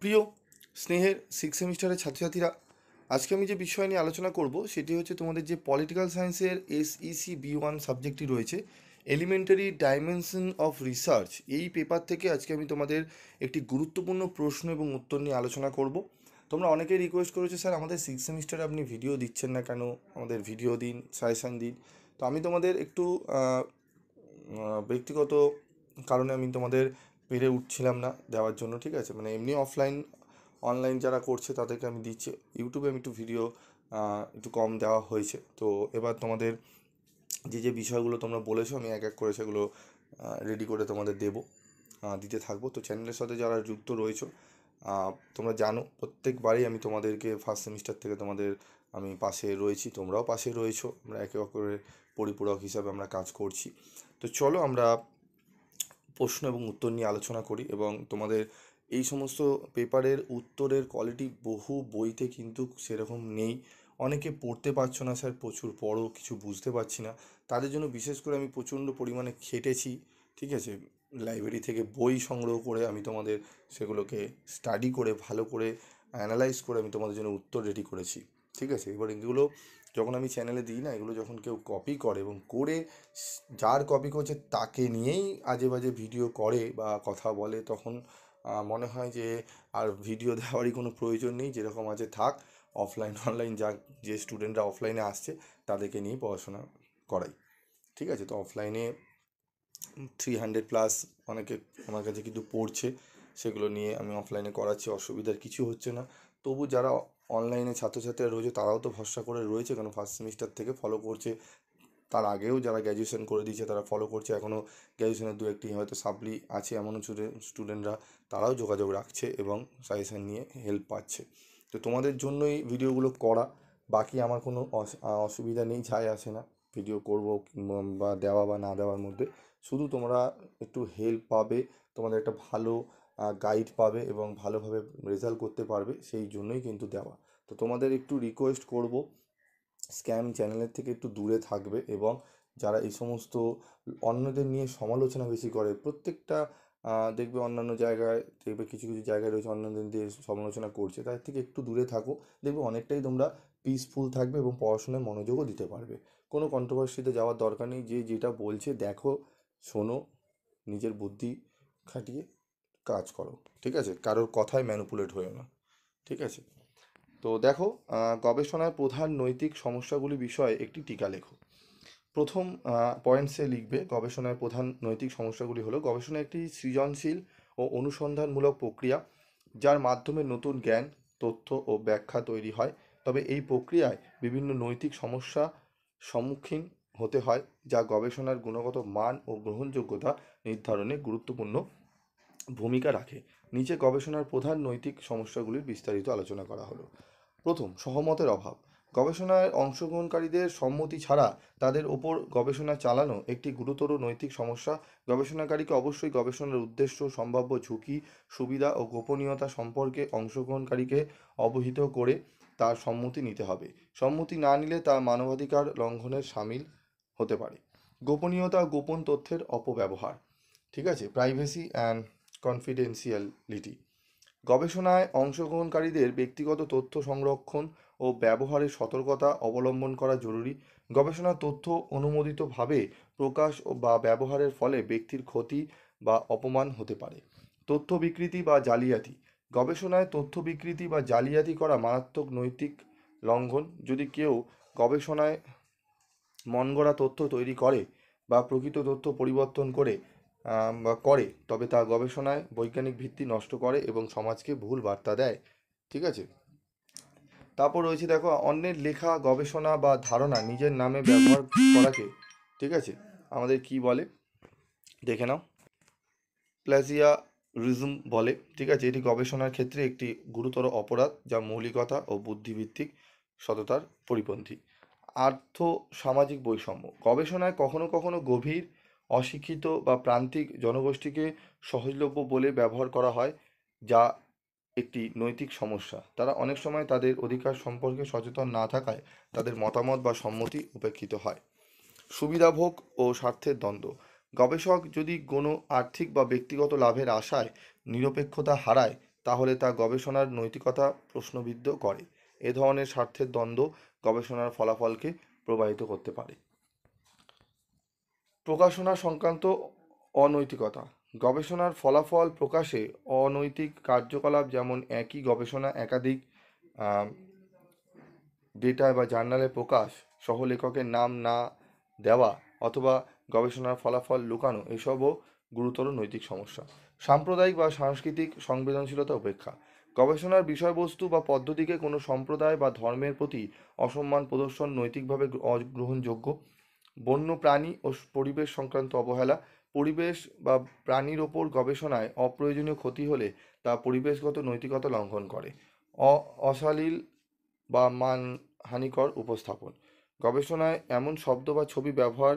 প্রিয় স্নেহের সিক্স সেমিস্টারের ছাত্রছাত্রীরা, আজকে আমি যে বিষয় নিয়ে আলোচনা করব সেটি হচ্ছে তোমাদের যে পলিটিক্যাল সায়েন্সের SEC B1 সাবজেক্টটি রয়েছে, এলিমেন্টারি ডাইমেনশন অফ রিসার্চ। এই পেপার থেকে আজকে আমি তোমাদের একটি গুরুত্বপূর্ণ প্রশ্ন এবং উত্তর নিয়ে আলোচনা করব। তোমরা অনেকেই রিকোয়েস্ট করেছো, স্যার আমাদের সিক্স সেমিস্টারে আপনি ভিডিও দিচ্ছেন না কেন, আমাদের ভিডিও দিন, সাজেশান দিন। তো আমি তোমাদের একটু ব্যক্তিগত কারণে আমি তোমাদের পেরে উঠছিলাম না দেওয়ার জন্য, ঠিক আছে? মানে এমনি অনলাইন যারা করছে তাদেরকে আমি দিচ্ছি, ইউটিউবে আমি একটু ভিডিও একটু কম দেওয়া হয়েছে। তো এবার তোমাদের যে বিষয়গুলো তোমরা বলেছো আমি এক এক করে সেগুলো রেডি করে তোমাদের দিতে থাকবো। তো চ্যানেলের সাথে যারা যুক্ত রয়েছো, তোমরা জানো প্রত্যেকবারই আমি তোমাদেরকে ফার্স্ট সেমিস্টার থেকে তোমাদের আমি পাশে রয়েছি, তোমরাও পাশে রয়েছো, আমরা একে অপরের পরিপূরক হিসাবে আমরা কাজ করছি। তো চলো আমরা প্রশ্ন এবং উত্তর নিয়ে আলোচনা করি। এবং তোমাদের এই সমস্ত পেপারের উত্তরের কোয়ালিটি বহু বইতে কিন্তু সেরকম নেই। অনেকে পড়তে পারছো না, স্যার প্রচুর পড়ো, কিছু বুঝতে পারছি না। তাদের জন্য বিশেষ করে আমি প্রচণ্ড পরিমাণে খেটেছি, ঠিক আছে? লাইব্রেরি থেকে বই সংগ্রহ করে আমি তোমাদের সেগুলোকে স্টাডি করে ভালো করে অ্যানালাইজ করে আমি তোমাদের জন্য উত্তর রেডি করেছি, ঠিক আছে? এবার এগুলো যখন আমি চ্যানেলে দিই না, এগুলো যখন কেউ কপি করে এবং করে যার কপি করছে তাকে নিয়েই আজে বাজে ভিডিও করে বা কথা বলে, তখন মনে হয় যে আর ভিডিও দেওয়ারই কোনো প্রয়োজন নেই, যেরকম আছে থাক। অনলাইন যে স্টুডেন্টরা অফলাইনে আসছে তাদেরকে নিয়ে পড়াশোনা করাই, ঠিক আছে? তো অফলাইনে 300+ অনেকে আমার কাছে কিন্তু পড়ছে, সেগুলো নিয়ে আমি অফলাইনে করাচ্ছি, অসুবিধার কিছু হচ্ছে না। তবু যারা অনলাইনে ছাত্রছাত্রীরা রয়েছে তারাও তো ভরসা করে রয়েছে, কারণ ফার্স্ট সেমিস্টার থেকে ফলো করছে। তার আগেও যারা গ্র্যাজুয়েশন করে দিয়েছে তারা ফলো করছে, এখনও গ্র্যাজুয়েশনের দু একটি হয়তো সাপ্লি আছে এমনও স্টুডেন্টরা, তারাও যোগাযোগ রাখছে এবং সাজেশান নিয়ে হেল্প পাচ্ছে। তো তোমাদের জন্যই ভিডিওগুলো করা, বাকি আমার কোনো অসুবিধা নেই, যায় আসে না ভিডিও করব বা দেওয়া বা না দেওয়ার মধ্যে। শুধু তোমরা একটু হেল্প পাবে, তোমাদের একটা ভালো গাইড পাবে এবং ভালোভাবে রেজাল্ট করতে পারবে, সেই জন্যই কিন্তু দেওয়া। তো তোমাদের একটু রিকোয়েস্ট করব, স্ক্যাম চ্যানেলের থেকে একটু দূরে থাকবে। এবং যারা এই সমস্ত অন্যদের নিয়ে সমালোচনা বেশি করে, প্রত্যেকটা দেখবে অন্যান্য জায়গায়, দেখবে কিছু কিছু জায়গায় রয়েছে অন্যদের দিয়ে সমালোচনা করছে, তার থেকে একটু দূরে থাকো। দেখবে অনেকটাই তোমরা পিসফুল থাকবে এবং পড়াশোনায় মনোযোগও দিতে পারবে। কোনো কন্ট্রোভার্সিতে যাওয়ার দরকার নেই, যে যেটা বলছে দেখো, শোনো, নিজের বুদ্ধি খাটিয়ে কাজ করো, ঠিক আছে? কারোর কথায় ম্যানিপুলেট হয়েও না, ঠিক আছে? তো দেখো, গবেষণার প্রধান নৈতিক সমস্যাগুলি বিষয়ে একটি টিকা লেখো। প্রথম পয়েন্টসে লিখবে, গবেষণার প্রধান নৈতিক সমস্যাগুলি হলো, গবেষণা একটি সৃজনশীল ও অনুসন্ধানমূলক প্রক্রিয়া যার মাধ্যমে নতুন জ্ঞান, তথ্য ও ব্যাখ্যা তৈরি হয়। তবে এই প্রক্রিয়ায় বিভিন্ন নৈতিক সমস্যা সম্মুখীন হতে হয়, যা গবেষণার গুণগত মান ও গ্রহণযোগ্যতা নির্ধারণে গুরুত্বপূর্ণ ভূমিকা রাখে। নিচে গবেষণার প্রধান নৈতিক সমস্যাগুলির বিস্তারিত আলোচনা করা হলো। প্রথম, সহমতের অভাব। গবেষণায় অংশগ্রহণকারীদের সম্মতি ছাড়া তাদের ওপর গবেষণা চালানো একটি গুরুতর নৈতিক সমস্যা। গবেষণাকারীকে অবশ্যই গবেষণার উদ্দেশ্য, সম্ভাব্য ঝুঁকি, সুবিধা ও গোপনীয়তা সম্পর্কে অংশগ্রহণকারীকে অবহিত করে তার সম্মতি নিতে হবে। সম্মতি না নিলে তা মানবাধিকার লঙ্ঘনের শামিল হতে পারে। গোপনীয়তা ও গোপন তথ্যের অপব্যবহার, ঠিক আছে? Privacy and confidentiality. গবেষণায় অংশগ্রহণকারীদের ব্যক্তিগত তথ্য সংরক্ষণ ও ব্যবহারে সতর্কতা অবলম্বন করা জরুরি। গবেষণার তথ্য অনুমোদিতভাবে প্রকাশ বা ব্যবহারের ফলে ব্যক্তির ক্ষতি বা অপমান হতে পারে। তথ্য বিকৃতি বা জালিয়াতি। গবেষণায় তথ্য বিকৃতি বা জালিয়াতি করা মারাত্মক নৈতিক লঙ্ঘন। যদি কেউ গবেষণায় মনগড়া তথ্য তৈরি করে বা প্রকৃত তথ্য পরিবর্তন করে, তবে তা গবেষণায় বৈজ্ঞানিক ভিত্তি নষ্ট করে এবং সমাজকে ভুল বার্তা দেয়, ঠিক আছে? তারপর রয়েছে দেখো, অন্যের লেখা গবেষণা বা ধারণা নিজের নামে ব্যবহার করাকে, ঠিক আছে, আমাদের কি বলে দেখে নাও, প্লাজিয়ারিজম বলে, ঠিক আছে? এটি গবেষণার ক্ষেত্রে একটি গুরুতর অপরাধ, যা মৌলিকতা ও বুদ্ধিভিত্তিক সততার পরিপন্থী। আর্থ সামাজিক বৈষম্য। গবেষণায় কখনো কখনো গভীর অশিক্ষিত বা প্রান্তিক জনগোষ্ঠীকে সহজলভ্য বলে ব্যবহার করা হয়, যা একটি নৈতিক সমস্যা। তারা অনেক সময় তাদের অধিকার সম্পর্কে সচেতন না থাকায় তাদের মতামত বা সম্মতি উপেক্ষিত হয়। সুবিধাভোগ ও স্বার্থের দ্বন্দ্ব। গবেষক যদি কোনো আর্থিক বা ব্যক্তিগত লাভের আশায় নিরপেক্ষতা হারায়, তাহলে তা গবেষণার নৈতিকতা প্রশ্নবিদ্ধ করে। এ ধরনের স্বার্থের দ্বন্দ্ব গবেষণার ফলাফলকে প্রভাবিত করতে পারে। প্রকাশনা সংক্রান্ত অনৈতিকতা। গবেষণার ফলাফল প্রকাশে অনৈতিক কার্যকলাপ, যেমন একই গবেষণা একাধিক ডেটা বা জার্নালে প্রকাশ, সহলেখকের নাম না দেওয়া অথবা গবেষণার ফলাফল লুকানো, এসবও গুরুতর নৈতিক সমস্যা। সাম্প্রদায়িক বা সাংস্কৃতিক সংবেদনশীলতা উপেক্ষা। গবেষণার বিষয়বস্তু বা পদ্ধতিকে কোনো সম্প্রদায় বা ধর্মের প্রতি অসম্মান প্রদর্শন নৈতিকভাবে অগ্রহণযোগ্য। বন্য প্রাণী ও পরিবেশ সংক্রান্ত অবহেলা। পরিবেশ বা প্রাণীর ওপর গবেষণায় অপ্রয়োজনীয় ক্ষতি হলে তা পরিবেশগত নৈতিকতা লঙ্ঘন করে। অশালীল বা মানহানিকর উপস্থাপন। গবেষণায় এমন শব্দ বা ছবি ব্যবহার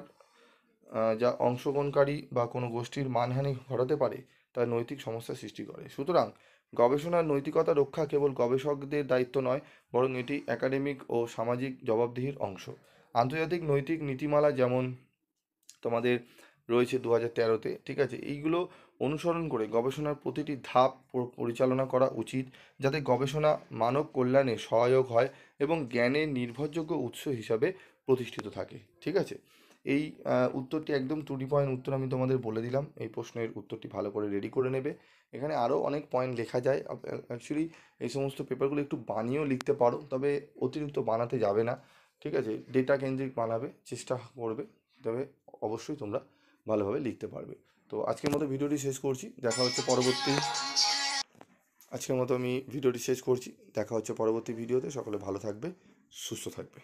যা অংশগ্রহণকারী বা কোনো গোষ্ঠীর মানহানি ঘটাতে পারে, তা নৈতিক সমস্যার সৃষ্টি করে। সুতরাং গবেষণার নৈতিকতা রক্ষা কেবল গবেষকদের দায়িত্ব নয়, বরং এটি একাডেমিক ও সামাজিক জবাবদিহির অংশ। আন্তর্জাতিক নৈতিক নীতিমালা যেমন তোমাদের রয়েছে 2013-তে, ঠিক আছে, এইগুলো অনুসরণ করে গবেষণার প্রতিটি ধাপ পরিচালনা করা উচিত, যাতে গবেষণা মানব কল্যাণে সহায়ক হয় এবং জ্ঞানের নির্ভরযোগ্য উৎস হিসাবে প্রতিষ্ঠিত থাকে। ঠিক আছে, এই উত্তরটি একদম টু দি পয়েন্ট উত্তর আমি তোমাদের বলে দিলাম। এই প্রশ্নের উত্তরটি ভালো করে রেডি করে নেবে। এখানে আরও অনেক পয়েন্ট লেখা যায়। অ্যাকচুয়ালি এই সমস্ত পেপারগুলো একটু বানিয়েও লিখতে পারো, তবে অতিরিক্ত বানাতে যাবে না। ঠিক আছে, ডেটা কেন্দ্রিক বানাবে, চেষ্টা করবে, তবে অবশ্যই তোমরা ভালোভাবে লিখতে পারবে। তো আজকের মতো ভিডিওটি শেষ করছি, দেখা হচ্ছে পরবর্তী আজকের মতো আমি ভিডিওটি শেষ করছি, দেখা হচ্ছে পরবর্তী ভিডিওতে। সকলে ভালো থাকবে, সুস্থ থাকবে।